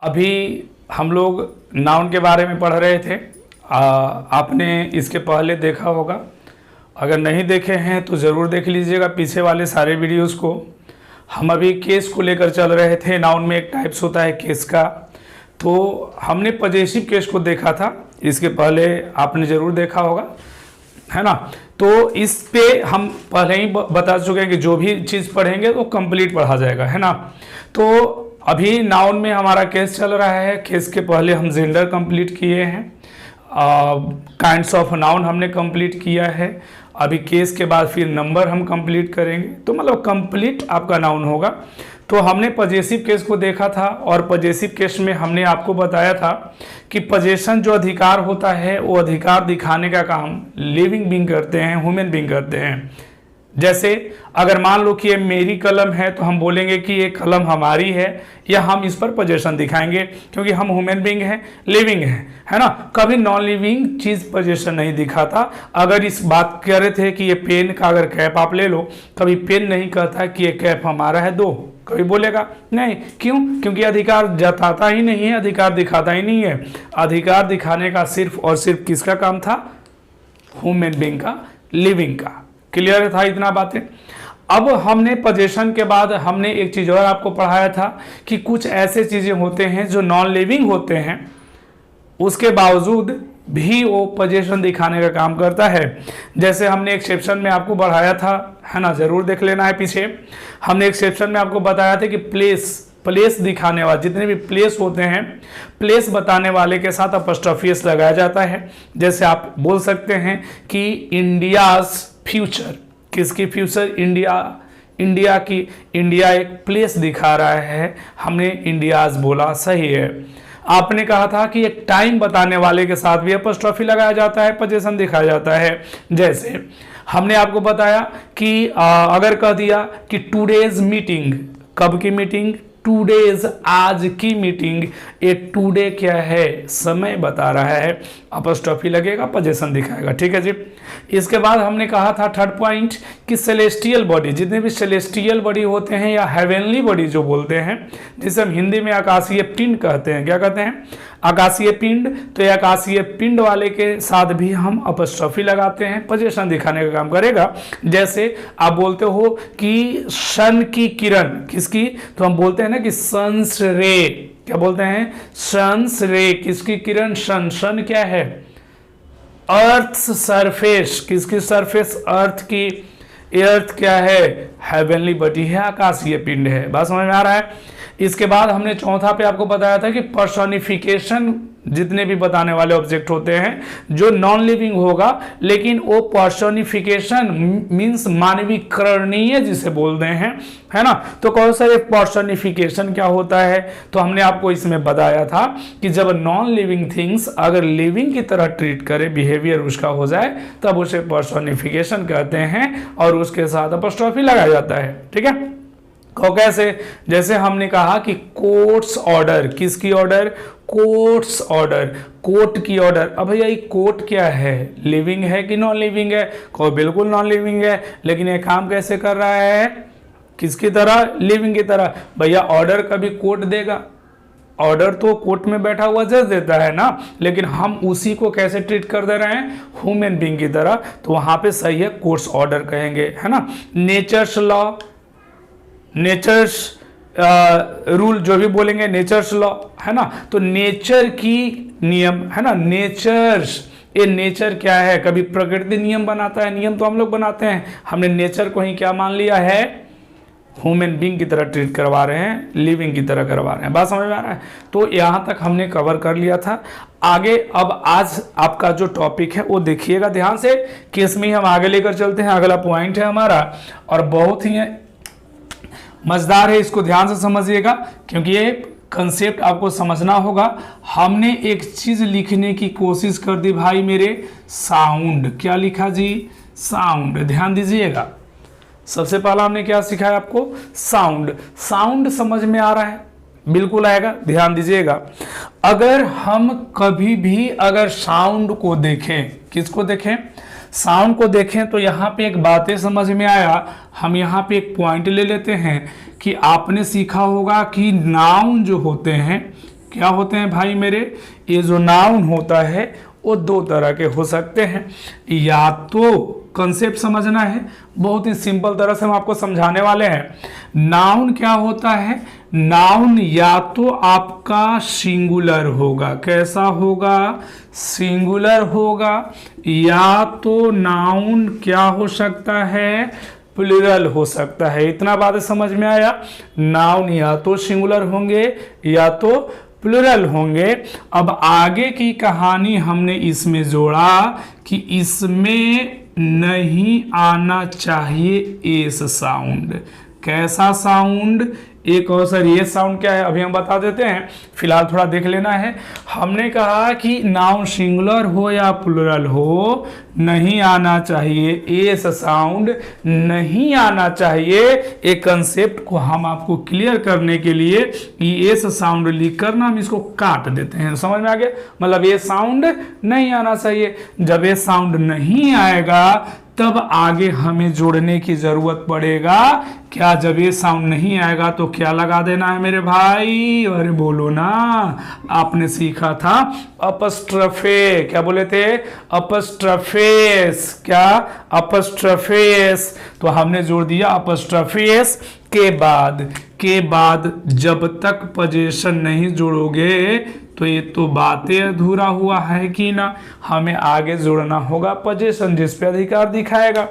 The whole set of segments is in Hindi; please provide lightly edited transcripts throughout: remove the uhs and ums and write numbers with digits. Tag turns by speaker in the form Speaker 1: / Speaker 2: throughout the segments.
Speaker 1: अभी हम लोग नाउन के बारे में पढ़ रहे थे। आपने इसके पहले देखा होगा, अगर नहीं देखे हैं तो ज़रूर देख लीजिएगा पीछे वाले सारे वीडियोस को। हम अभी केस को लेकर चल रहे थे। नाउन में एक टाइप्स होता है केस का, तो हमने पजेसिव केस को देखा था, इसके पहले आपने ज़रूर देखा होगा, है ना। तो इस पे हम पहले ही बता चुके हैं कि जो भी चीज़ पढ़ेंगे तो कंप्लीट पढ़ा जाएगा, है ना। तो अभी नाउन में हमारा केस चल रहा है। केस के पहले हम जेंडर कंप्लीट किए हैं, काइंड्स ऑफ नाउन हमने कंप्लीट किया है। अभी केस के बाद फिर नंबर हम कंप्लीट करेंगे, तो मतलब कंप्लीट आपका नाउन होगा। तो हमने पजेसिव केस को देखा था, और पजेसिव केस में हमने आपको बताया था कि पजेशन जो अधिकार होता है वो अधिकार दिखाने का काम लिविंग बीइंग करते हैं, ह्यूमन बीइंग करते हैं। जैसे अगर मान लो कि ये मेरी कलम है तो हम बोलेंगे कि ये कलम हमारी है, या हम इस पर पजेशन दिखाएंगे क्योंकि हम ह्यूमन बीइंग हैं, लिविंग है ना। कभी नॉन लिविंग चीज़ पजेशन नहीं दिखाता। अगर इस बात कह रहे थे कि ये पेन का अगर कैप आप ले लो, कभी पेन नहीं कहता कि ये कैप हमारा है, दो कभी बोलेगा नहीं। क्यों? क्योंकि अधिकार जताता ही नहीं है, अधिकार दिखाता ही नहीं है। अधिकार दिखाने का सिर्फ और सिर्फ किसका काम था? ह्यूमन बीइंग का, लिविंग का। क्लियर था इतना बातें। अब हमने पजेशन के बाद हमने एक चीज़ और आपको पढ़ाया था कि कुछ ऐसे चीज़ें होते हैं जो नॉन लिविंग होते हैं, उसके बावजूद भी वो पजेशन दिखाने का काम करता है। जैसे हमने एक सेक्शन में आपको बढ़ाया था, है ना, ज़रूर देख लेना है पीछे। हमने एक सेक्शन में आपको बताया था कि प्लेस दिखाने वाले जितने भी प्लेस होते हैं, प्लेस बताने वाले के साथ अपॉस्ट्रोफी एस लगाया जाता है। जैसे आप बोल सकते हैं कि इंडियाज फ्यूचर, किसकी फ्यूचर? इंडिया की। इंडिया एक प्लेस दिखा रहा है, हमने इंडियाज बोला, सही है। आपने कहा था कि एक टाइम बताने वाले के साथ भी अपॉस्ट्रोफी लगाया जाता है, पजेशन दिखाया जाता है। जैसे हमने आपको बताया कि अगर कह दिया कि टुडेज मीटिंग, कब की मीटिंग? टुडेज, आज की मीटिंग। ये टुडे क्या है? समय बता रहा है, अपॉस्ट्रोफी लगेगा, पजेशन दिखाएगा, ठीक है जी। इसके बाद हमने कहा था थर्ड पॉइंट कि सेलेस्टियल बॉडी, जितने भी सेलेस्टियल बॉडी होते हैं या हेवनली बॉडी जो बोलते हैं, जिसे हम हिंदी में आकाशीय पिंड कहते हैं। क्या कहते हैं? आकाशीय पिंड। तो ये आकाशीय पिंड वाले के साथ भी हम अपॉस्ट्रोफी लगाते हैं, पजेशन दिखाने का काम करेगा। जैसे आप बोलते हो कि सन की किरण, किसकी? तो हम बोलते हैं ना कि सन्स रे। क्या बोलते हैं? सन्स रे। किसकी किरण? सन। सन क्या है? Earth surface. किसकी सरफेस? अर्थ की। अर्थ क्या है? हेवनली बॉडी है, आकाशीय पिंड है। बात समझ में आ रहा है? इसके बाद हमने चौथा पे आपको बताया था कि पर्सोनिफिकेशन, जितने भी बताने वाले ऑब्जेक्ट होते हैं जो नॉन लिविंग होगा, लेकिन वो पर्सोनिफिकेशन मीन्स मानवीकरणीय जिसे बोलते हैं, है ना। तो कौन सा ये पर्सोनिफिकेशन क्या होता है? तो हमने आपको इसमें बताया था कि जब नॉन लिविंग थिंग्स अगर लिविंग की तरह ट्रीट करे, बिहेवियर उसका हो जाए, तब उसे पर्सोनिफिकेशन कहते हैं, और उसके साथ अपॉस्ट्रोफी लगाया जाता है, ठीक है। कैसे? जैसे हमने कहा कि कोर्ट्स ऑर्डर, किसकी ऑर्डर? कोर्ट्स ऑर्डर, कोर्ट की ऑर्डर। अब भैया ये कोर्ट क्या है? लिविंग है कि नॉन लिविंग है? को बिल्कुल नॉन लिविंग है, लेकिन ये काम कैसे कर रहा है? किसकी तरह? लिविंग की तरह। भैया ऑर्डर कभी कोर्ट देगा? ऑर्डर तो कोर्ट में बैठा हुआ जज देता है ना, लेकिन हम उसी को कैसे ट्रीट कर दे रहे हैं? ह्यूमन बीइंग की तरह। तो वहां पे सही है, कोर्ट्स ऑर्डर कहेंगे, है ना। नेचर्स लॉ, नेचर्स रूल जो भी बोलेंगे, नेचर्स लॉ, है ना। तो नेचर की नियम, है ना, नेचर्स। ये नेचर क्या है? कभी प्रकृति नियम बनाता है, नियम तो हम लोग बनाते हैं, हमने नेचर को ही क्या मान लिया है? ह्यूमन बीइंग की तरह ट्रीट करवा रहे हैं, लिविंग की तरह करवा रहे हैं। बात समझ में आ रहा है? तो यहाँ तक हमने कवर कर लिया था। आगे अब आज आपका जो टॉपिक है वो देखिएगा ध्यान से, कि इसमें हम आगे लेकर चलते हैं। अगला पॉइंट है हमारा, और बहुत ही मजेदार है, इसको ध्यान से समझिएगा क्योंकि ये कंसेप्ट आपको समझना होगा। हमने एक चीज लिखने की कोशिश कर दी भाई मेरे, साउंड। क्या लिखा जी? साउंड। ध्यान दीजिएगा, सबसे पहला हमने क्या सिखाया आपको? साउंड। साउंड समझ में आ रहा है? बिल्कुल आएगा, ध्यान दीजिएगा। अगर हम कभी भी अगर साउंड को देखें, किसको देखें? साउंड को देखें, तो यहाँ पे एक बातें समझ में आया। हम यहाँ पे एक पॉइंट ले लेते हैं कि आपने सीखा होगा कि नाउन जो होते हैं क्या होते हैं भाई मेरे, ये जो नाउन होता है वो दो तरह के हो सकते हैं। या तो कंसेप्ट समझना है, बहुत ही सिंपल तरह से हम आपको समझाने वाले हैं। नाउन क्या होता है, नाउन या तो आपका सिंगुलर होगा, कैसा होगा, सिंगुलर होगा, या तो नाउन क्या हो सकता है, प्लूरल हो सकता है। इतना बात समझ में आया, नाउन या तो सिंगुलर होंगे या तो प्लूरल होंगे। अब आगे की कहानी हमने इसमें जोड़ा कि इसमें नहीं आना चाहिए एस साउंड। कैसा साउंड, एक और सर ये साउंड क्या है अभी हम बता देते हैं, फिलहाल थोड़ा देख लेना है। हमने कहा कि नाउन सिंगुलर हो या प्लूरल हो, नहीं आना चाहिए एस साउंड, नहीं आना चाहिए। एक कंसेप्ट को हम आपको क्लियर करने के लिए एस साउंड लिख कर ना हम इसको काट देते हैं। समझ में आ गया, मतलब ये साउंड नहीं आना चाहिए। जब ये साउंड नहीं आएगा तब आगे हमें जोड़ने की जरूरत पड़ेगा। क्या, जब ये साउंड नहीं आएगा तो क्या लगा देना है मेरे भाई, अरे बोलो ना, आपने सीखा था अपस्ट्रफे, क्या बोले थे, अपस्ट्रफेस, क्या, अपस्ट्रफेस, तो हमने जोड़ दिया अपस्ट्रफेस के बाद जब तक पोजीशन नहीं जोड़ोगे तो ये तो बातें अधूरा हुआ है कि ना, हमें आगे जोड़ना होगा पोजीशन जिस पे अधिकार दिखाएगा।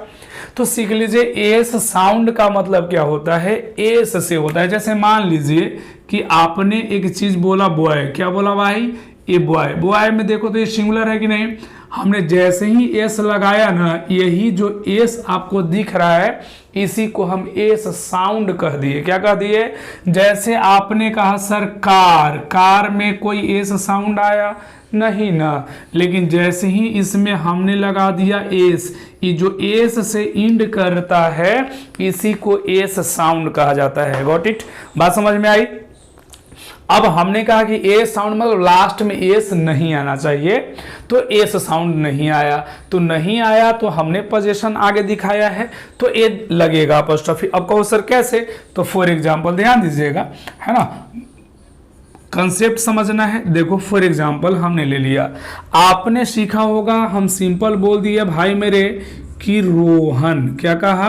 Speaker 1: तो सीख लीजिए एस साउंड का मतलब क्या होता है, एस से होता है। जैसे मान लीजिए कि आपने एक चीज बोला बॉय, क्या बोला भाई, ये बॉय, बॉय में देखो तो ये सिंगुलर है कि नहीं, हमने जैसे ही एस लगाया ना, यही जो एस आपको दिख रहा है इसी को हम एस साउंड कह दिए। क्या कह दिए, जैसे आपने कहा सर कार, कार में कोई एस साउंड आया नहीं ना, लेकिन जैसे ही इसमें हमने लगा दिया एस, ये जो एस से इंड करता है इसी को एस साउंड कहा जाता है। गॉट इट, बात समझ में आई। अब हमने कहा कि एस साउंड मतलब लास्ट में एस नहीं आना चाहिए, तो एस साउंड नहीं आया, तो नहीं आया तो हमने पोजीशन आगे दिखाया है तो ए लगेगा अपॉस्ट्रोफी। अब कहो सर कैसे, तो फॉर एग्जांपल ध्यान दीजिएगा, है ना, कंसेप्ट समझना है। देखो फॉर एग्जांपल हमने ले लिया, आपने सीखा होगा, हम सिंपल बोल दिए भाई मेरे कि रोहन, क्या कहा,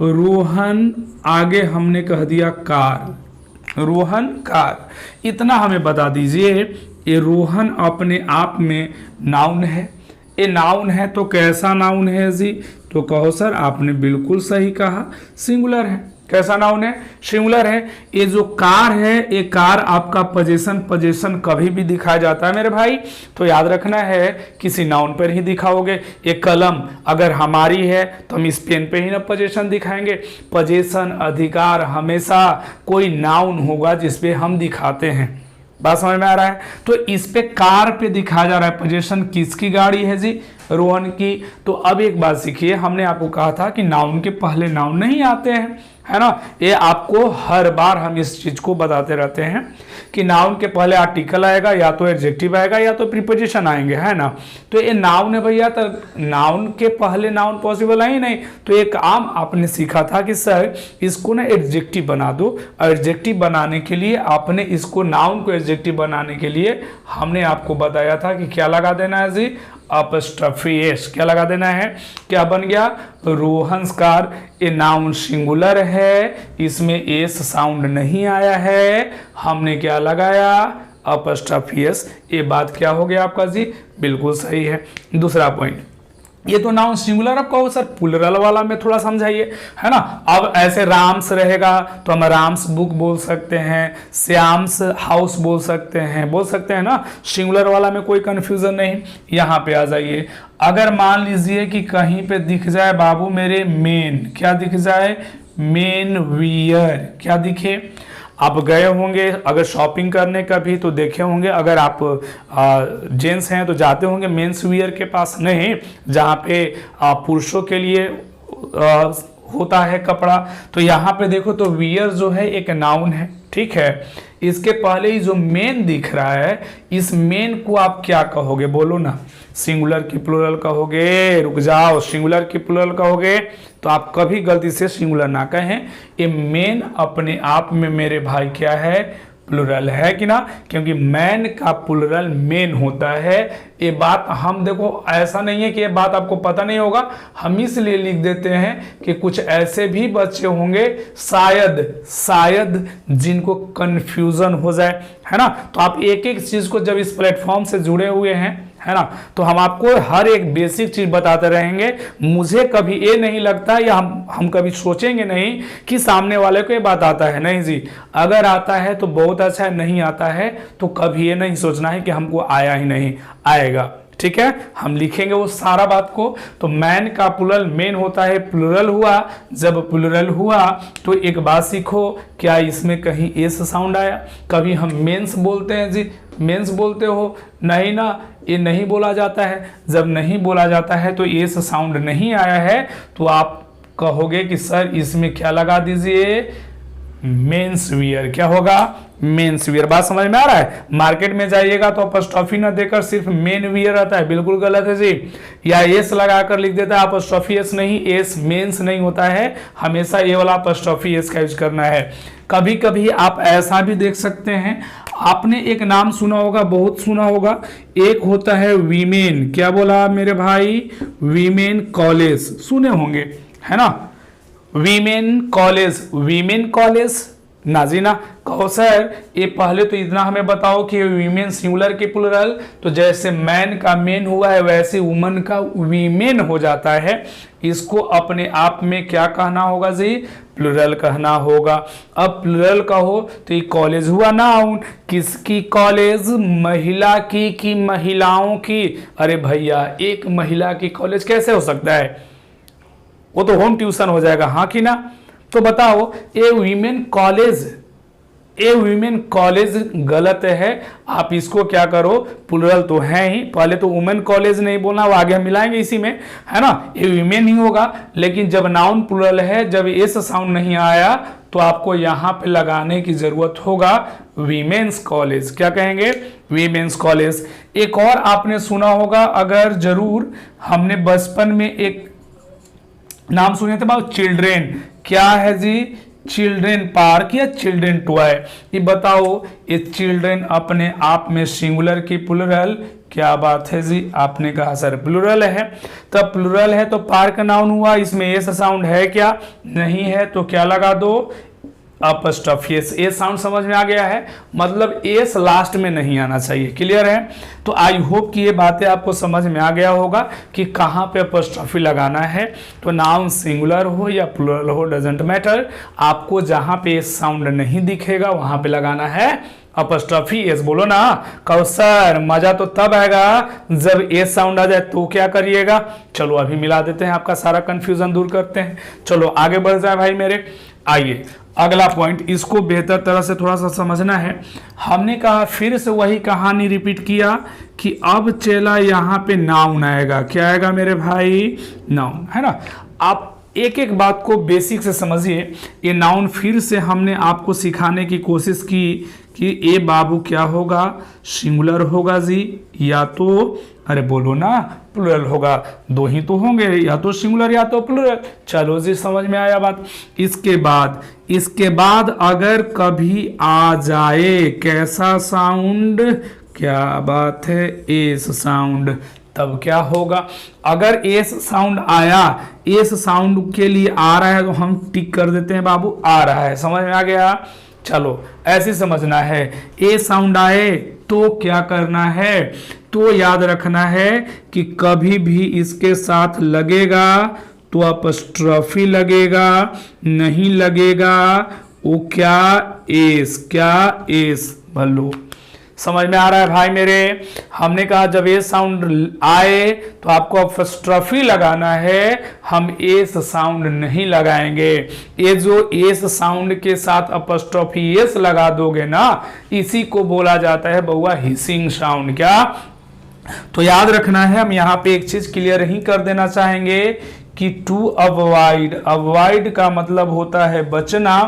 Speaker 1: रोहन, आगे हमने कह दिया कार, रोहन कार, इतना हमें बता दीजिए। ये रोहन अपने आप में नाउन है, ये नाउन है तो कैसा नाउन है जी, तो कहो सर आपने बिल्कुल सही कहा, सिंगुलर है। कैसा नाउन है, सिंगुलर है। ये जो कार है, ये कार आपका पोजीशन कभी भी दिखाया जाता है मेरे भाई, तो याद रखना है किसी नाउन पर ही दिखाओगे। ये कलम अगर हमारी है तो हम इस पेन पे ही ना पोजीशन दिखाएंगे। पोजीशन अधिकार हमेशा कोई नाउन होगा जिसपे हम दिखाते हैं। बात समझ में आ रहा है, तो इस पे कार पे दिखाया जा रहा है पोजीशन, किसकी गाड़ी है जी, रोहन की। तो अब एक बात सीखिए, हमने आपको कहा था कि नाउन के पहले नाउन नहीं आते हैं, है ना, ये आपको हर बार हम इस चीज को बताते रहते हैं कि नाउन के पहले आर्टिकल आएगा, या तो एडजेक्टिव आएगा या तो प्रीपोजिशन आएंगे, है ना। तो ये नाउन है भैया, तो नाउन के पहले नाउन पॉसिबल है ही नहीं। तो एक आम आपने सीखा था कि सर इसको ना एडजेक्टिव बना दो, और एडजेक्टिव बनाने के लिए आपने इसको, नाउन को एडजेक्टिव बनाने के लिए हमने आपको बताया था कि क्या लगा देना है जी, अपस्ट्रफी एस, क्या लगा देना है, क्या बन गया, रोहन्स कार। ये नाउन सिंगुलर है, इसमें एस साउंड नहीं आया है, हमने क्या लगाया, अपस्ट्रफी एस। ये बात क्या हो गया आपका जी, बिल्कुल सही है। दूसरा पॉइंट, ये तो नाउन सिंगुलर, अब कहो सर प्लूरल वाला में थोड़ा समझाइए, है ना। अब ऐसे राम्स रहेगा तो हम राम्स बुक बोल सकते हैं, श्याम्स हाउस बोल सकते हैं ना, सिंगुलर वाला में कोई कंफ्यूजन नहीं। यहाँ पे आ जाइए, अगर मान लीजिए कि कहीं पे दिख जाए बाबू मेरे मेन, क्या दिख जाए, मेन वियर, क्या दिखे, आप गए होंगे अगर शॉपिंग करने का भी तो देखे होंगे, अगर आप जेंट्स हैं तो जाते होंगे मेंस वियर के पास, नहीं जहाँ पे पुरुषों के लिए होता है कपड़ा। तो यहाँ पे देखो तो वियर जो है एक नाउन है, ठीक है। इसके पहले ही जो मेन दिख रहा है, इस मेन को आप क्या कहोगे, बोलो ना, सिंगुलर की प्लूरल कहोगे, रुक जाओ, सिंगुलर की प्लूरल कहोगे, तो आप कभी गलती से सिंगुलर ना कहें। ये मेन अपने आप में मेरे भाई क्या है, प्लुरल है कि ना, क्योंकि मैन का प्लुरल मेन होता है। ये बात हम देखो, ऐसा नहीं है कि ये बात आपको पता नहीं होगा, हम इसलिए लिख देते हैं कि कुछ ऐसे भी बच्चे होंगे शायद जिनको कंफ्यूजन हो जाए, है ना। तो आप एक एक चीज को जब इस प्लेटफॉर्म से जुड़े हुए हैं, है ना, तो हम आपको हर एक बेसिक चीज बताते रहेंगे। मुझे कभी ये नहीं लगता या हम कभी सोचेंगे नहीं कि सामने वाले को ये बात आता है, नहीं जी। अगर आता है तो बहुत अच्छा है, नहीं आता है तो कभी ये नहीं सोचना है कि हमको आया ही नहीं, आएगा। ठीक है, हम लिखेंगे वो सारा बात को। तो मैन का प्लुरल मेन होता है, प्लुरल हुआ। जब प्लुरल हुआ तो एक बात सीखो, क्या इसमें कहीं एस साउंड आया? कभी हम मेंस बोलते हैं जी, मेंस बोलते हो? नहीं ना, ये नहीं बोला जाता है। जब नहीं बोला जाता है तो एस साउंड नहीं आया है, तो आप कहोगे कि सर इसमें क्या लगा दीजिए, मेंस वियर। क्या होगा? Men's wear. बात समझ में आ रहा है? मार्केट में जाइएगा तो अपस्ट्रॉफी ना देकर सिर्फ मेन वियर आता है, बिल्कुल गलत है जी। या एस लगाकर लिख देता है, अपस्ट्रॉफी एस नहीं, एस मेंस नहीं होता है, हमेशा ये वाला अपस्ट्रॉफी एस का यूज करना है। कभी कभी आप ऐसा भी देख सकते हैं, आपने एक नाम सुना होगा, बहुत सुना होगा, एक होता है वीमेन। क्या बोला मेरे भाई? वीमेन कॉलेज सुने होंगे, है ना। वीमेन कॉलेज ना जी ना। कहो सर ये पहले तो इतना हमें बताओ कि वीमेन सिंगुलर के प्लुरल, तो जैसे मैन का मेन हुआ है वैसे वुमन का वीमेन हो जाता है। इसको अपने आप में क्या कहना होगा जी? प्लुरल कहना होगा। अब प्लुरल कहो तो ये कॉलेज हुआ नाउन। किसकी कॉलेज? महिला की कि महिलाओं की? अरे भैया एक महिला की कॉलेज कैसे हो सकता है? वो तो होम ट्यूशन हो जाएगा, हाँ कि ना। तो बताओ, ए वीमेन कॉलेज गलत है। आप इसको क्या करो, प्लुरल तो है ही, पहले तो वुमेन कॉलेज नहीं बोलना, वो आगे हम मिलाएंगे इसी में, है ना। ये वीमेन ही होगा, लेकिन जब नाउन प्लुरल है, जब एस साउंड नहीं आया तो आपको यहां पे लगाने की जरूरत होगा वीमेन्स कॉलेज। क्या कहेंगे? Women's college. एक और आपने सुना होगा, अगर जरूर, हमने बचपन में एक नाम सुने थे बाबू, चिल्ड्रेन। क्या है जी? चिल्ड्रेन पार्क या चिल्ड्रेन टॉय। ये बताओ, ये चिल्ड्रेन अपने आप में सिंगुलर की प्लुरल? क्या बात है जी, आपने कहा सर प्लुरल है। तब प्लुरल है तो पार्क नाउन हुआ, इसमें एस साउंड है क्या? नहीं है, तो क्या लगा दो? Apostrophe S. ए साउंड समझ में आ गया है, मतलब एस लास्ट में नहीं आना चाहिए। क्लियर है? तो आई होप कि ये बातें आपको समझ में आ गया होगा कि कहाँ पे अपस्ट्रॉफी लगाना है। तो नाउन सिंगुलर हो या प्लुरल हो, डजेंट मैटर, आपको जहाँ पे एस साउंड नहीं दिखेगा वहां पे लगाना है अपस्ट्रॉफी एस। बोलो ना, कहो सर मजा तो तब आएगा जब एस साउंड आ जाए, तो क्या करिएगा? चलो अभी मिला देते हैं, आपका सारा कंफ्यूजन दूर करते हैं। चलो आगे बढ़ जाए भाई मेरे। आइए अगला पॉइंट, इसको बेहतर तरह से थोड़ा सा समझना है। हमने कहा, फिर से वही कहानी रिपीट किया कि अब चला यहाँ पे नाउन आएगा। क्या आएगा मेरे भाई? नाउन, है ना। आप एक एक बात को बेसिक से समझिए। ये नाउन फिर से हमने आपको सिखाने की कोशिश की कि ए बाबू क्या होगा? सिंगुलर होगा जी, या तो, अरे बोलो ना, प्लुरल होगा। दो ही तो होंगे, या तो सिंगुलर या तो प्लुरल। चलो जी समझ में आया बात। इसके बाद अगर कभी आ जाए कैसा साउंड? क्या बात है? S sound. तब क्या होगा? अगर एस साउंड आया, एस साउंड के लिए आ रहा है तो हम टिक कर देते हैं बाबू, आ रहा है। समझ में आ गया? चलो ऐसे समझना है। ए साउंड आए तो क्या करना है? तो याद रखना है कि कभी भी इसके साथ लगेगा तो अपस्ट्रॉफी लगेगा, नहीं लगेगा वो क्या? एस। भलो समझ में आ रहा है भाई मेरे? हमने कहा जब ए साउंड आए तो आपको अपस्ट्रॉफी लगाना है, हम एस साउंड नहीं लगाएंगे। ये जो एस साउंड के साथ अपस्ट्रॉफी एस लगा दोगे ना, इसी को बोला जाता है बउआ हिसिंग साउंड। क्या? तो याद रखना है, हम यहाँ पे एक चीज क्लियर ही कर देना चाहेंगे कि टू अवॉइड का मतलब होता है बचना।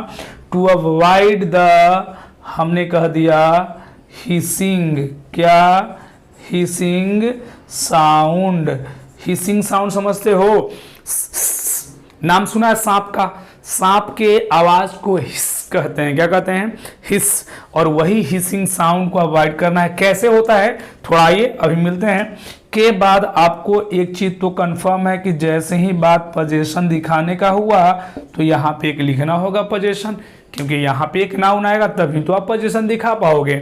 Speaker 1: टू अवॉइड द, हमने कह दिया हिसिंग। क्या? Hissing sound. हिसिंग साउंड समझते हो? नाम सुना है सांप का? सांप के आवाज को हिस कहते हैं। क्या कहते हैं? हिस। और वही हिसिंग साउंड को अवॉइड करना है। कैसे होता है थोड़ा आइए अभी मिलते हैं। के बाद आपको एक चीज तो कंफर्म है कि जैसे ही बात पोजीशन दिखाने का हुआ तो यहाँ पे एक लिखना होगा पोजीशन, क्योंकि यहाँ पे एक नाउन आएगा तभी तो आप पोजीशन दिखा पाओगे।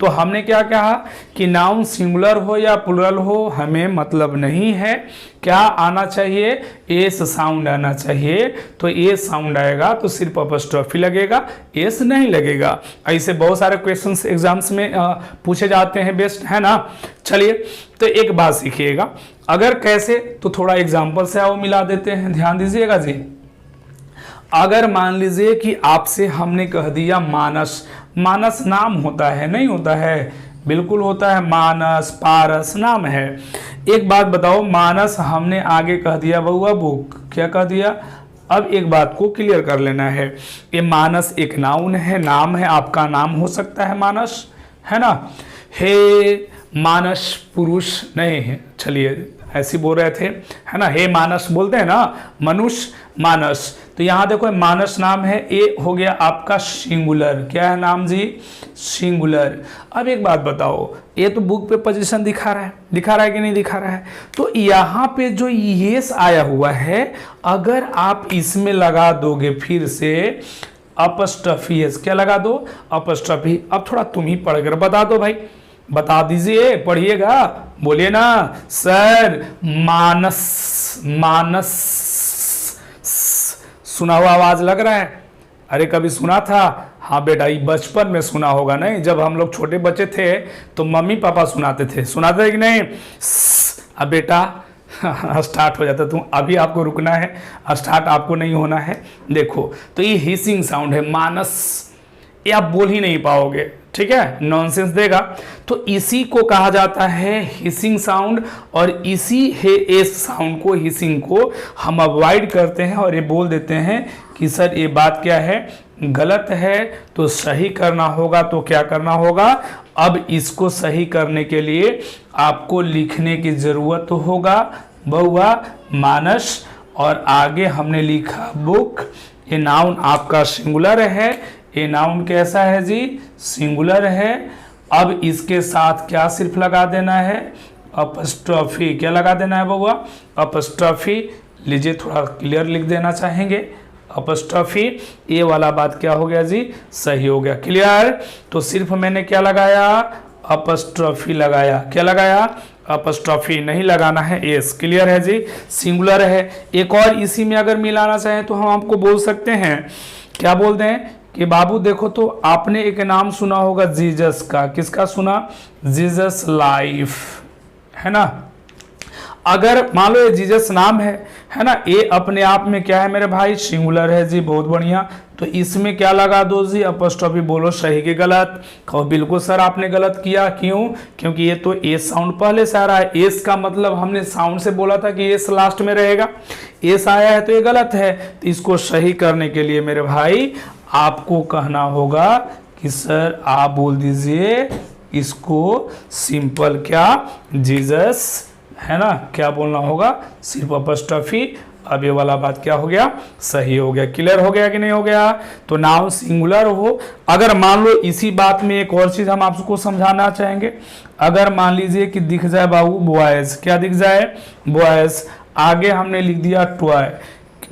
Speaker 1: तो हमने क्या कहा कि नाउन सिंगुलर हो या प्लुरल हो हमें मतलब नहीं है, क्या आना चाहिए? एस साउंड आना चाहिए। तो एस साउंड आएगा तो सिर्फ अपस्ट्रॉफी लगेगा, एस नहीं लगेगा। ऐसे बहुत सारे क्वेश्चंस एग्जाम्स में पूछे जाते हैं, बेस्ट है ना। चलिए तो एक बात सीखिएगा, अगर कैसे तो थोड़ा एग्जाम्पल से आओ मिला देते हैं, ध्यान दीजिएगा जी। अगर मान लीजिए कि आपसे हमने कह दिया मानस, मानस नाम होता है नहीं होता है? बिल्कुल होता है, मानस पारस नाम है। एक बात बताओ, मानस हमने आगे कह दिया बउआ बुक, क्या कह दिया? अब एक बात को क्लियर कर लेना है, ये मानस एक नाउन है, नाम है, आपका नाम हो सकता है मानस, है ना। हे मानस पुरुष नहीं है, चलिए ऐसी बोल रहे थे, है ना। हे मानस बोलते हैं ना, मनुष्य मानस। तो यहाँ देखो मानस नाम है, ए हो गया आपका सिंगुलर। क्या है नाम जी? सिंगुलर। अब एक बात बताओ, ये तो बुक पे पोजीशन दिखा रहा है कि नहीं दिखा रहा है? तो यहाँ पे जो येस आया हुआ है, अगर आप इसमें लगा दोगे फिर से अपस्ट्रफी एस, क्या लगा दो? अपस्ट्रफी। अब थोड़ा तुम ही पढ़कर बता दो भाई, बता दीजिए, पढ़िएगा, बोलिए ना सर। मानस, मानस सुना हुआ आवाज लग रहा है? अरे कभी सुना था? हाँ बेटा, ये बचपन में सुना होगा नहीं, जब हम लोग छोटे बच्चे थे तो मम्मी पापा सुनाते थे कि नहीं? अब बेटा स्टार्ट हो जाता, तुम अभी आपको रुकना है, स्टार्ट आपको नहीं होना है। देखो तो ये हिसिंग साउंड है मानस, ये आप बोल ही नहीं पाओगे, ठीक है, नॉनसेंस देगा। तो इसी को कहा जाता है हिसिंग साउंड, और इसी है एस साउंड को, हिसिंग को हम अवॉइड करते हैं और ये बोल देते हैं कि सर ये बात क्या है, गलत है, तो सही करना होगा। तो क्या करना होगा? अब इसको सही करने के लिए आपको लिखने की जरूरत होगा बउआ मानस, और आगे हमने लिखा बुक। ये नाउन आपका सिंगुलर है, ये नाउन कैसा है जी? सिंगुलर है। अब इसके साथ क्या सिर्फ लगा देना है? अपस्ट्रॉफी। क्या लगा देना है बउआ? अपस्ट्रॉफी। लीजिए थोड़ा क्लियर लिख देना चाहेंगे, अपस्ट्रॉफी। ये वाला बात क्या हो गया जी? सही हो गया, क्लियर। तो सिर्फ मैंने क्या लगाया? अपस्ट्रॉफी लगाया। क्या लगाया? अपस्ट्रॉफी, नहीं लगाना है एस, क्लियर है जी। सिंगुलर है। एक और इसी में अगर मिलाना चाहें तो हम आपको बोल सकते हैं, क्या बोलते हैं कि बाबू देखो, तो आपने एक नाम सुना होगा जीसस का। किसका सुना? जीसस लाइफ, है ना। अगर मान लो ये जीसस नाम है ना, ये अपने आप में क्या है मेरे भाई? सिंगुलर है जी, बहुत बढ़िया। तो इसमें क्या लगा दो जी? अपॉस्ट्रोफी। बोलो सही कि गलत? कहो बिल्कुल सर आपने गलत किया। क्यों? क्योंकि ये तो एस साउंड पहले से आ रहा है। एस का मतलब हमने साउंड से बोला था कि एस लास्ट में रहेगा, एस आया है तो ये गलत है। तो इसको सही करने के लिए मेरे भाई आपको कहना होगा कि सर आप बोल दीजिए इसको सिंपल क्या? जीसस, है ना। क्या बोलना होगा? सिर्फ अपॉस्ट्रोफी। अब ये वाला बात क्या हो गया? सही हो गया। क्लियर हो गया कि नहीं हो गया? तो नाउन सिंगुलर हो, अगर मान लो इसी बात में एक और चीज हम आपको समझाना चाहेंगे। अगर मान लीजिए कि दिख जाए बाबू बॉयज, क्या दिख जाए? बॉयज। आगे हमने लिख दिया टॉय।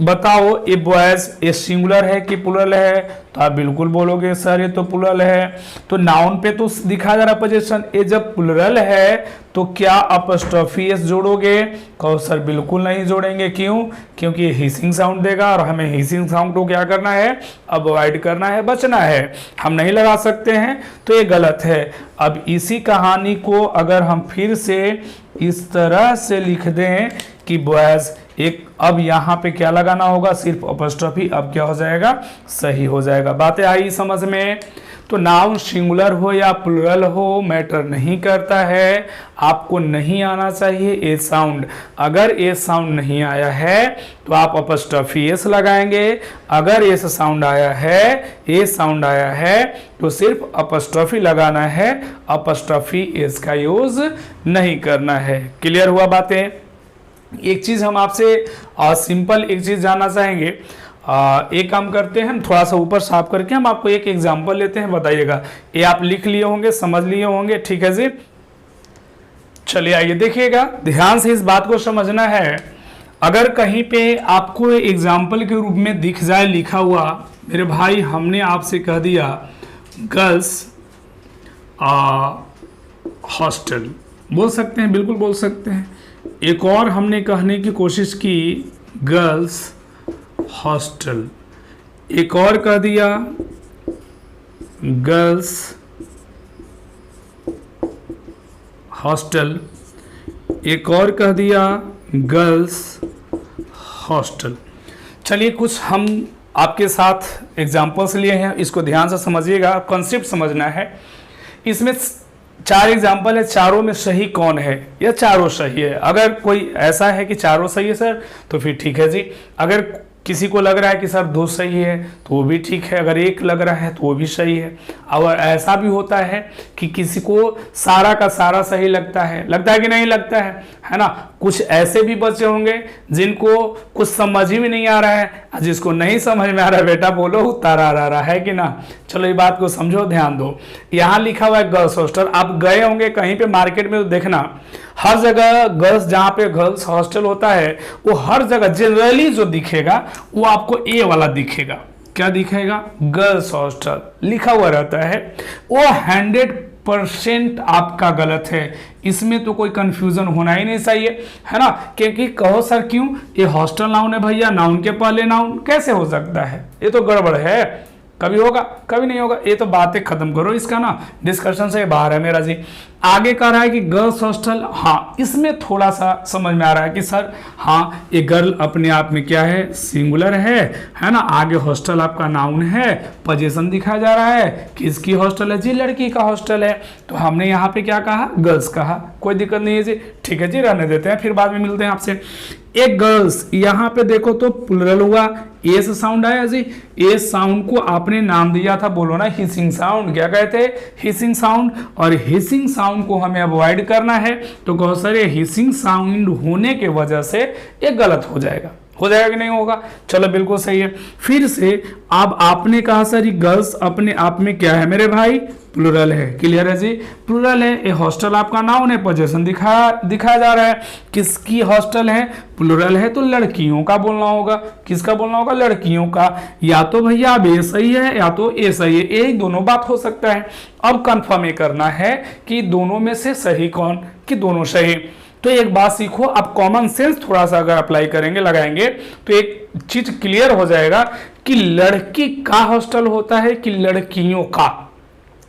Speaker 1: बताओ ये बॉयज ये सिंगुलर है कि प्लुरल है? तो आप बिल्कुल बोलोगे सर ये तो प्लुरल है। तो नाउन पे तो दिखा जा रहा पोजीशन, ये जब प्लुरल है तो क्या अपॉस्ट्रोफी एस जोड़ोगे? कहो सर बिल्कुल नहीं जोड़ेंगे। क्यों? क्योंकि ये हिसिंग साउंड देगा और हमें हिसिंग साउंड को क्या करना है? अवॉइड करना है, बचना है, हम नहीं लगा सकते हैं, तो ये गलत है। अब इसी कहानी को अगर हम फिर से इस तरह से लिख दें कि बॉयज, एक अब यहाँ पे क्या लगाना होगा? सिर्फ अपॉस्ट्रोफी। अब क्या हो जाएगा? सही हो जाएगा। बातें आई समझ में? तो नाउन सिंगुलर हो या प्लुरल हो मैटर नहीं करता है, आपको नहीं आना चाहिए ए साउंड। अगर ए साउंड नहीं आया है तो आप अपॉस्ट्रोफी एस लगाएंगे, अगर एस साउंड आया है, ए साउंड आया है तो सिर्फ अपॉस्ट्रोफी लगाना है, अपॉस्ट्रोफी एस का यूज नहीं करना है। क्लियर हुआ बातें? एक चीज हम आपसे सिंपल एक चीज जानना चाहेंगे। एक काम करते हैं, हम थोड़ा सा ऊपर साफ करके हम आपको एक एग्जांपल लेते हैं, बताइएगा। ये आप लिख लिए होंगे, समझ लिए होंगे, ठीक है जी। चलिए आइए देखिएगा, ध्यान से इस बात को समझना है। अगर कहीं पे आपको एग्जाम्पल के रूप में दिख जाए लिखा हुआ, मेरे भाई हमने आपसे कह दिया गर्ल्स हॉस्टल, बोल सकते हैं, बिल्कुल बोल सकते हैं। एक और हमने कहने की कोशिश की गर्ल्स हॉस्टल, एक और कह दिया गर्ल्स हॉस्टल, एक और कह दिया गर्ल्स हॉस्टल। चलिए कुछ हम आपके साथ एग्जाम्पल्स लिए हैं, इसको ध्यान से समझिएगा, कॉन्सेप्ट समझना है। इसमें 4 एग्जाम्पल है, चारों में सही कौन है या चारों सही है। अगर कोई ऐसा है कि चारों सही है सर तो फिर ठीक है जी। अगर किसी को लग रहा है कि सर 2 सही है तो वो भी ठीक है, अगर 1 लग रहा है तो वो भी सही है। और ऐसा भी होता है कि किसी को सारा का सारा सही लगता है कि नहीं लगता है ना। कुछ ऐसे भी बच्चे होंगे जिनको कुछ समझ ही नहीं आ रहा है, जिसको नहीं समझ में आ रहा है बेटा बोलो तारा आ रहा है कि ना। चलो ये बात को समझो, ध्यान दो। यहाँ लिखा हुआ है गर्ल्स हॉस्टल, आप गए होंगे कहीं पे मार्केट में तो देखना हर जगह गर्ल्स, जहाँ पे गर्ल्स हॉस्टल होता है वो हर जगह जनरली जो दिखेगा वो आपको ए वाला दिखेगा। क्या दिखेगा? गर्ल्स हॉस्टल लिखा हुआ रहता है। वो 100% आपका गलत है, इसमें तो कोई कंफ्यूजन होना ही नहीं चाहिए, है ना। क्योंकि कहो सर क्यों, ये हॉस्टल नाउन है भैया, नाउन के पहले नाउन कैसे हो सकता है, ये तो गड़बड़ है। कभी होगा कभी नहीं होगा, ये तो बातें खत्म करो, इसका ना डिस्कशन से बाहर है मेरा जी। आगे कह रहा है कि गर्ल्स हॉस्टल, हाँ इसमें थोड़ा सा समझ में आ रहा है कि सर हाँ ये गर्ल अपने आप में क्या है, सिंगुलर है ना। आगे हॉस्टल आपका नाउन है, पोजीशन दिखाया जा रहा है, किसकी हॉस्टल है जी, लड़की का हॉस्टल है। तो हमने यहाँ पे क्या कहा, गर्ल्स कहा, कोई दिक्कत नहीं है जी, ठीक है जी, रहने देते हैं, फिर बाद में मिलते हैं आपसे। एक गर्ल्स, यहाँ पे देखो तो प्लुरल हुआ, एस साउंड आया जी। एस साउंड को आपने नाम दिया था, बोलो ना हिसिंग साउंड, क्या कहते हैं, हिसिंग साउंड। और हिसिंग साउंड को हमें अवॉइड करना है, तो कहो सर ये हिसिंग साउंड होने के वजह से ये गलत हो जाएगा कि नहीं होगा। चलो बिल्कुल सही है। फिर से अब आपने कहा सर ये गर्ल्स अपने आप में क्या है मेरे भाई, प्लुरल है। क्लियर है जी, प्लुरल है। ये हॉस्टल आपका नाउन है, पोजीशन दिखाया जा रहा है, किसकी हॉस्टल है, प्लुरल है, तो लड़कियों का बोलना होगा। किसका बोलना होगा, लड़कियों का। या तो भैया अब ए सही है या तो ए सही है, ये दोनों बात हो सकता है। अब कंफर्म ये करना है कि दोनों में से सही कौन, कि दोनों सही। तो एक बात सीखो, आप कॉमन सेंस थोड़ा सा अगर अप्लाई करेंगे, लगाएंगे, तो एक चीज क्लियर हो जाएगा कि लड़की का हॉस्टल होता है कि लड़कियों का।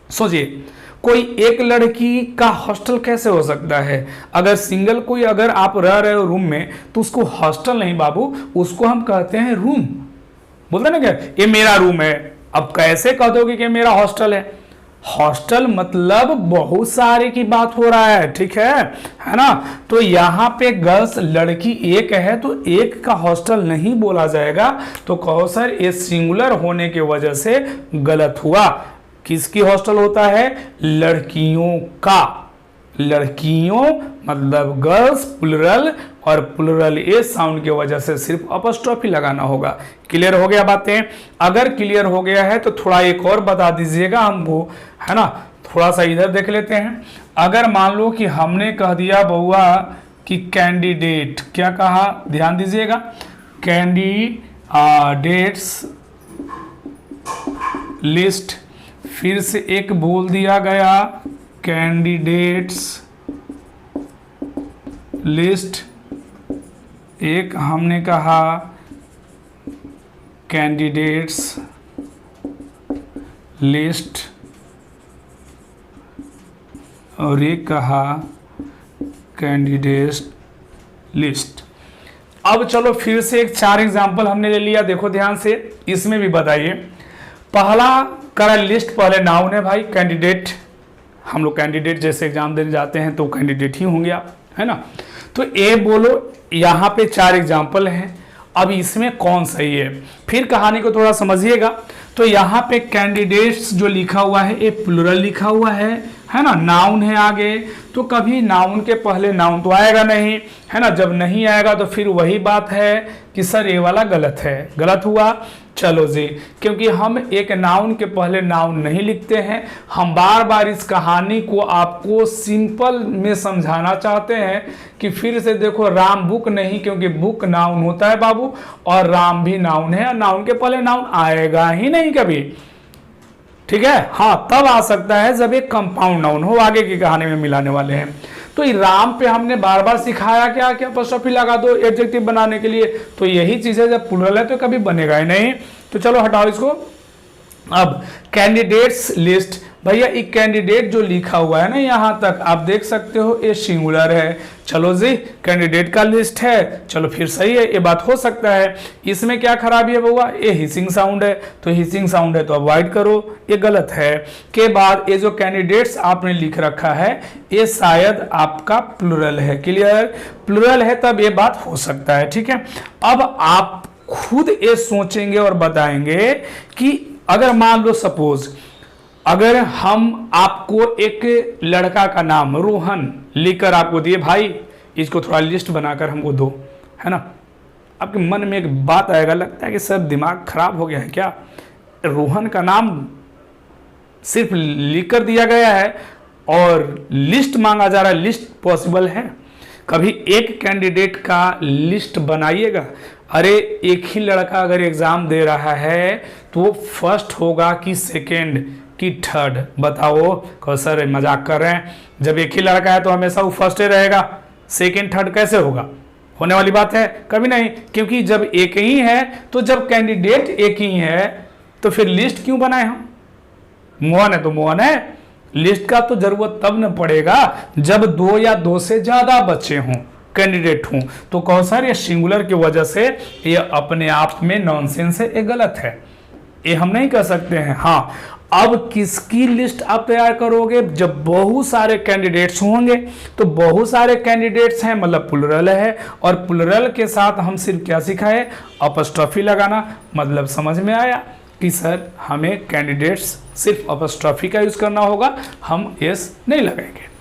Speaker 1: सोचिए, कोई एक लड़की का हॉस्टल कैसे हो सकता है? अगर सिंगल कोई अगर आप रह रहे हो रूम में तो उसको हॉस्टल नहीं बाबू, उसको हम कहते हैं रूम। बोलते ना क्या, ये मेरा रूम है। अब कैसे कह दोगे कि मेरा हॉस्टल है? हॉस्टल मतलब बहुत सारे की बात हो रहा है, ठीक है ना। तो यहाँ पे गर्ल्स लड़की एक है तो एक का हॉस्टल नहीं बोला जाएगा, तो कहो सर ये सिंगुलर होने की वजह से गलत हुआ। किसकी हॉस्टल होता है, लड़कियों का। लड़कियों मतलब गर्ल्स प्लुरल, और प्लुरल ए साउंड की वजह से सिर्फ अपॉस्ट्रोफी लगाना होगा। क्लियर हो गया बातें? अगर क्लियर हो गया है तो थोड़ा एक और बता दीजिएगा हमको, है ना। थोड़ा सा इधर देख लेते हैं। अगर मान लो कि हमने कह दिया बउआ कि कैंडिडेट, क्या कहा, ध्यान दीजिएगा, कैंडिडेट्स लिस्ट, फिर से एक बोल दिया गया कैंडिडेट्स लिस्ट, एक हमने कहा कैंडिडेट्स लिस्ट, और एक कहा कैंडिडेट्स लिस्ट। अब चलो फिर से एक 4 एग्जाम्पल हमने ले लिया, देखो ध्यान से, इसमें भी बताइए। पहला करा लिस्ट, पहले नाउन है भाई, कैंडिडेट, हम लोग कैंडिडेट जैसे एग्जाम देने जाते हैं तो कैंडिडेट ही होंगे आप, है ना। तो ए बोलो, यहाँ पे 4 एग्जाम्पल हैं। अब इसमें कौन सही है, फिर कहानी को थोड़ा समझिएगा। तो यहाँ पे कैंडिडेट्स जो लिखा हुआ है ये प्लूरल लिखा हुआ है ना, नाउन है आगे, तो कभी नाउन के पहले नाउन तो आएगा नहीं, है ना। जब नहीं आएगा तो फिर वही बात है कि सर ये वाला गलत है, गलत हुआ। चलो जी, क्योंकि हम एक नाउन के पहले नाउन नहीं लिखते हैं, हम बार बार इस कहानी को आपको सिंपल में समझाना चाहते हैं कि फिर से देखो, राम बुक नहीं, क्योंकि बुक नाउन होता है बाबू, और राम भी नाउन है, और नाउन के पहले नाउन आएगा ही नहीं कभी, ठीक है। हाँ, तब आ सकता है जब एक कंपाउंड नाउन हो, आगे की कहानी में मिलाने वाले हैं। तो राम पे हमने बार बार सिखाया क्या कि अपॉस्ट्रोफी लगा दो एडजेक्टिव बनाने के लिए, तो यही चीज है, जब प्लूरल है तो कभी बनेगा ही नहीं। तो चलो हटाओ इसको। अब कैंडिडेट्स लिस्ट, भैया एक कैंडिडेट जो लिखा हुआ है ना यहां तक आप देख सकते हो, ये सिंगुलर है। चलो जी, कैंडिडेट का लिस्ट है, चलो फिर सही है, ये बात हो सकता है। इसमें क्या खराबी है बउआ, ये हिसिंग साउंड है, तो हिसिंग साउंड है तो अवॉइड करो, ये गलत है। के बाद ये जो कैंडिडेट्स आपने लिख रखा है ये शायद आपका प्लूरल है, क्लियर, प्लूरल है तब ये बात हो सकता है, ठीक है। अब आप खुद ये सोचेंगे और बताएंगे कि अगर मान लो सपोज अगर हम आपको एक लड़का का नाम रोहन लिखकर आपको दिए, भाई इसको थोड़ा लिस्ट बनाकर हमको दो, है ना, आपके मन में एक बात आएगा, लगता है कि सर दिमाग खराब हो गया है क्या, रोहन का नाम सिर्फ लिखकर दिया गया है और लिस्ट मांगा जा रहा है, लिस्ट पॉसिबल है? कभी एक कैंडिडेट का लिस्ट बनाइएगा। अरे एक ही लड़का अगर एग्जाम दे रहा है तो वो फर्स्ट होगा कि सेकेंड कि थर्ड, बताओ। कहो सर मजाक कर रहे हैं, जब एक ही लड़का है तो हमेशा वो फर्स्ट ही रहेगा, सेकेंड थर्ड कैसे होगा, होने वाली बात है? कभी नहीं, क्योंकि जब एक ही है तो जब कैंडिडेट एक ही है तो फिर लिस्ट क्यों बनाए हम? मोहन है तो मोहन है, लिस्ट का तो जरूरत तब न पड़ेगा जब दो या दो से ज्यादा बच्चे हों, कैंडिडेट हों। तो कहो सर ये सिंगुलर की वजह से ये अपने आप में नॉनसेंस है, ये गलत है, ये हम नहीं कर सकते हैं। हाँ, अब किसकी लिस्ट आप तैयार करोगे? जब बहुत सारे कैंडिडेट्स होंगे, तो बहुत सारे कैंडिडेट्स हैं मतलब प्लूरल है, और प्लूरल के साथ हम सिर्फ क्या सिखाए, अपॉस्ट्रोफी लगाना। मतलब समझ में आया कि सर हमें कैंडिडेट्स सिर्फ अपॉस्ट्रोफी का यूज करना होगा, हम एस नहीं लगाएंगे।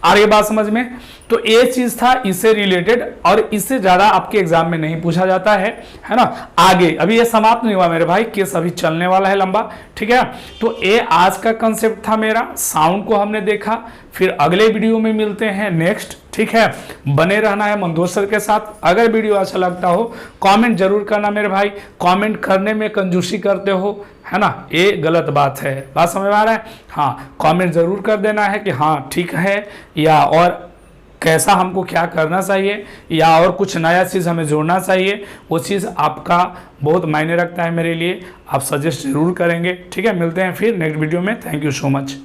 Speaker 1: आ रही बात समझ में? तो ये चीज था इससे रिलेटेड, और इससे ज्यादा आपके एग्जाम में नहीं पूछा जाता है ना। आगे अभी ये समाप्त नहीं हुआ मेरे भाई, केस अभी चलने वाला है लंबा, ठीक है। तो ये आज का कंसेप्ट था मेरा, साउंड को हमने देखा, फिर अगले वीडियो में मिलते हैं नेक्स्ट, ठीक है। बने रहना है मनोज सर के साथ। अगर वीडियो अच्छा लगता हो कमेंट जरूर करना मेरे भाई, कमेंट करने में कंजूसी करते हो, है ना, ये गलत बात है। बात समझ में आ रहा है? हाँ, कमेंट जरूर कर देना है कि हाँ ठीक है, या और कैसा हमको क्या करना चाहिए, या और कुछ नया चीज़ हमें जोड़ना चाहिए, वो चीज़ आपका बहुत मायने रखता है मेरे लिए। आप सजेस्ट जरूर करेंगे, ठीक है। मिलते हैं फिर नेक्स्ट वीडियो में। Thank you so much.